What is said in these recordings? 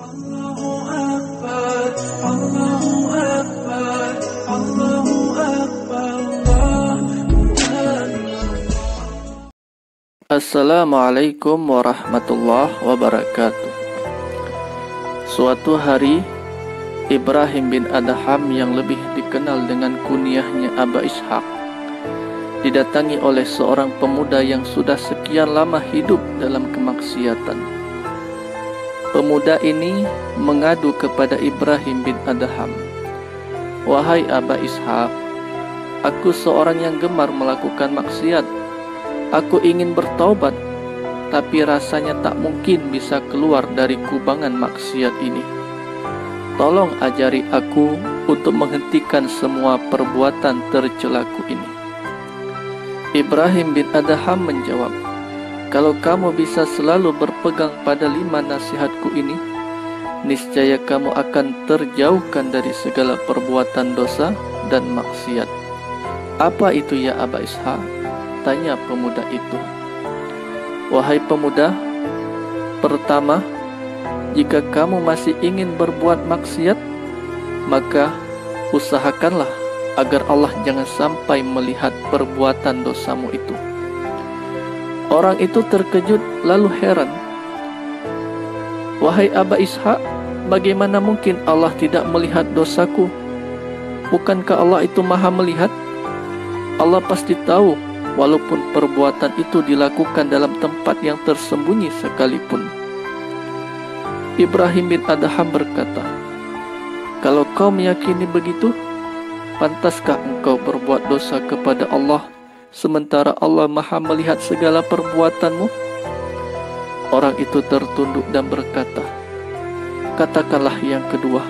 Allahu Akbar, Allahu Akbar, Allahu Akbar, Allahu Akbar. Assalamualaikum warahmatullahi wabarakatuh. Suatu hari, Ibrahim bin Adham yang lebih dikenal dengan kunyahnya Aba Ishaq didatangi oleh seorang pemuda yang sudah sekian lama hidup dalam kemaksiatan. Pemuda ini mengadu kepada Ibrahim bin Adham, "Wahai Aba Ishaq, aku seorang yang gemar melakukan maksiat. Aku ingin bertaubat, tapi rasanya tak mungkin bisa keluar dari kubangan maksiat ini. Tolong ajari aku untuk menghentikan semua perbuatan tercelaku ini." Ibrahim bin Adham menjawab, "Kalau kamu bisa selalu berpegang pada 5 nasihatku ini, niscaya kamu akan terjauhkan dari segala perbuatan dosa dan maksiat." "Apa itu ya Aba Ishaq?" tanya pemuda itu. "Wahai pemuda, pertama, jika kamu masih ingin berbuat maksiat, maka usahakanlah agar Allah jangan sampai melihat perbuatan dosamu itu." Orang itu terkejut lalu heran. "Wahai Aba Ishaq, bagaimana mungkin Allah tidak melihat dosaku? Bukankah Allah itu maha melihat? Allah pasti tahu, walaupun perbuatan itu dilakukan dalam tempat yang tersembunyi sekalipun." Ibrahim bin Adham berkata, "Kalau kau meyakini begitu, pantaskah engkau berbuat dosa kepada Allah, sementara Allah maha melihat segala perbuatanmu?" Orang itu tertunduk dan berkata, "Katakanlah yang kedua.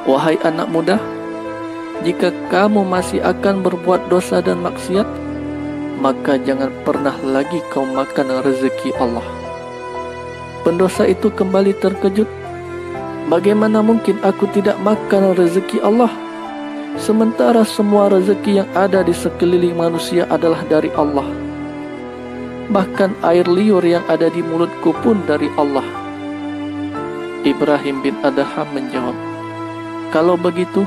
Wahai anak muda, jika kamu masih akan berbuat dosa dan maksiat, maka jangan pernah lagi kau makan rezeki Allah." Pendosa itu kembali terkejut. "Bagaimana mungkin aku tidak makan rezeki Allah, sementara semua rezeki yang ada di sekeliling manusia adalah dari Allah. Bahkan air liur yang ada di mulutku pun dari Allah." Ibrahim bin Adham menjawab, "Kalau begitu,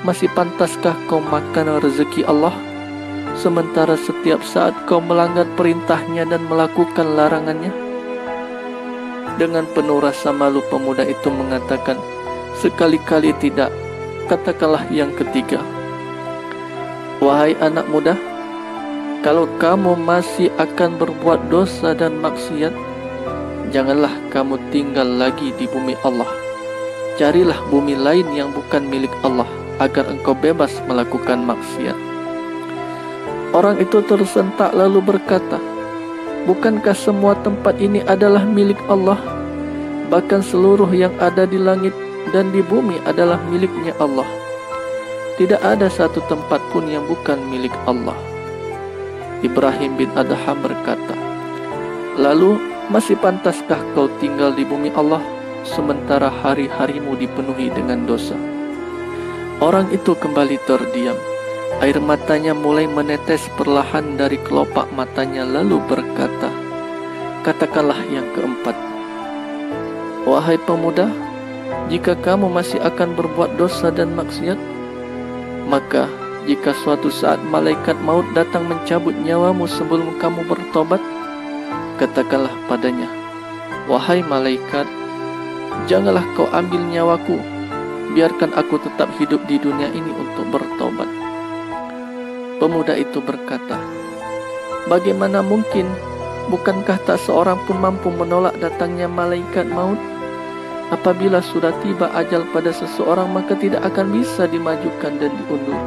masih pantaskah kau makan rezeki Allah, sementara setiap saat kau melanggar perintahnya dan melakukan larangannya?" Dengan penuh rasa malu pemuda itu mengatakan, "Sekali-kali tidak." Katakanlah yang ketiga. "Wahai anak muda, kalau kamu masih akan berbuat dosa dan maksiat, janganlah kamu tinggal lagi di bumi Allah. Carilah bumi lain yang bukan milik Allah, agar engkau bebas melakukan maksiat." Orang itu tersentak lalu berkata, "Bukankah semua tempat ini adalah milik Allah? Bahkan seluruh yang ada di langit dan di bumi adalah miliknya Allah. Tidak ada satu tempat pun yang bukan milik Allah." Ibrahim bin Adham berkata, "Lalu masih pantaskah kau tinggal di bumi Allah, sementara hari-harimu dipenuhi dengan dosa?" Orang itu kembali terdiam. Air matanya mulai menetes perlahan dari kelopak matanya lalu berkata, "Katakanlah yang keempat. Wahai pemuda, jika kamu masih akan berbuat dosa dan maksiat, maka jika suatu saat malaikat maut datang mencabut nyawamu sebelum kamu bertobat, katakanlah padanya, 'Wahai malaikat, janganlah kau ambil nyawaku, biarkan aku tetap hidup di dunia ini untuk bertobat.'" Pemuda itu berkata, "Bagaimana mungkin? Bukankah tak seorang pun mampu menolak datangnya malaikat maut? Apabila sudah tiba ajal pada seseorang, maka tidak akan bisa dimajukan dan diundur."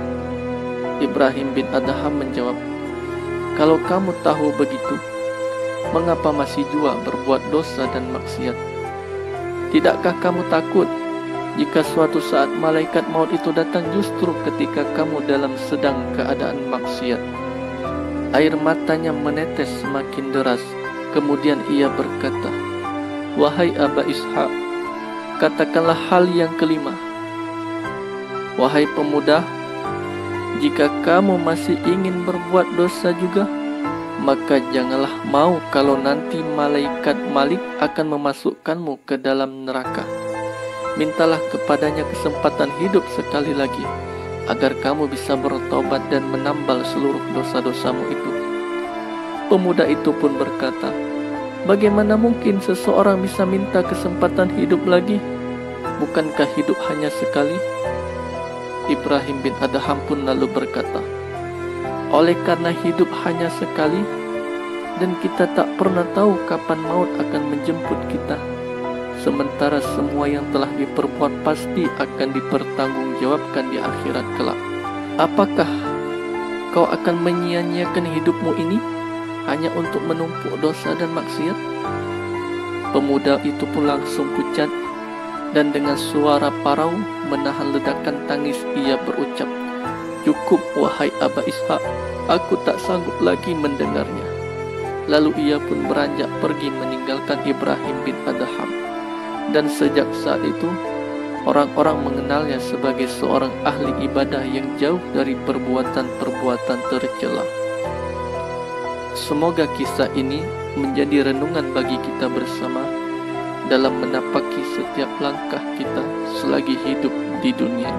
Ibrahim bin Adham menjawab, "Kalau kamu tahu begitu, mengapa masih jua berbuat dosa dan maksiat? Tidakkah kamu takut jika suatu saat malaikat maut itu datang justru ketika kamu dalam sedang keadaan maksiat?" Air matanya menetes semakin deras. Kemudian ia berkata, "Wahai Aba Ishaq, katakanlah hal yang kelima. Wahai pemuda, jika kamu masih ingin berbuat dosa juga, maka janganlah mau kalau nanti malaikat Malik akan memasukkanmu ke dalam neraka. Mintalah kepadanya kesempatan hidup sekali lagi, agar kamu bisa bertobat dan menambal seluruh dosa-dosamu itu. Pemuda itu pun berkata, bagaimana mungkin seseorang bisa minta kesempatan hidup lagi? Bukankah hidup hanya sekali? Ibrahim bin Adham pun lalu berkata, oleh karena hidup hanya sekali, dan kita tak pernah tahu kapan maut akan menjemput kita, sementara semua yang telah diperbuat pasti akan dipertanggungjawabkan di akhirat kelak. Apakah kau akan menyia-nyiakan hidupmu ini hanya untuk menumpuk dosa dan maksiat? Pemuda itu pun langsung pucat, dan dengan suara parau menahan ledakan tangis ia berucap, cukup wahai Aba Ishaq, aku tak sanggup lagi mendengarnya. Lalu ia pun beranjak pergi meninggalkan Ibrahim bin Adham. Dan sejak saat itu, orang-orang mengenalnya sebagai seorang ahli ibadah yang jauh dari perbuatan-perbuatan tercela. Semoga kisah ini menjadi renungan bagi kita bersama dalam menapaki setiap langkah kita selagi hidup di dunia.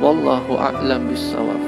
Wallahu a'lam bishawab.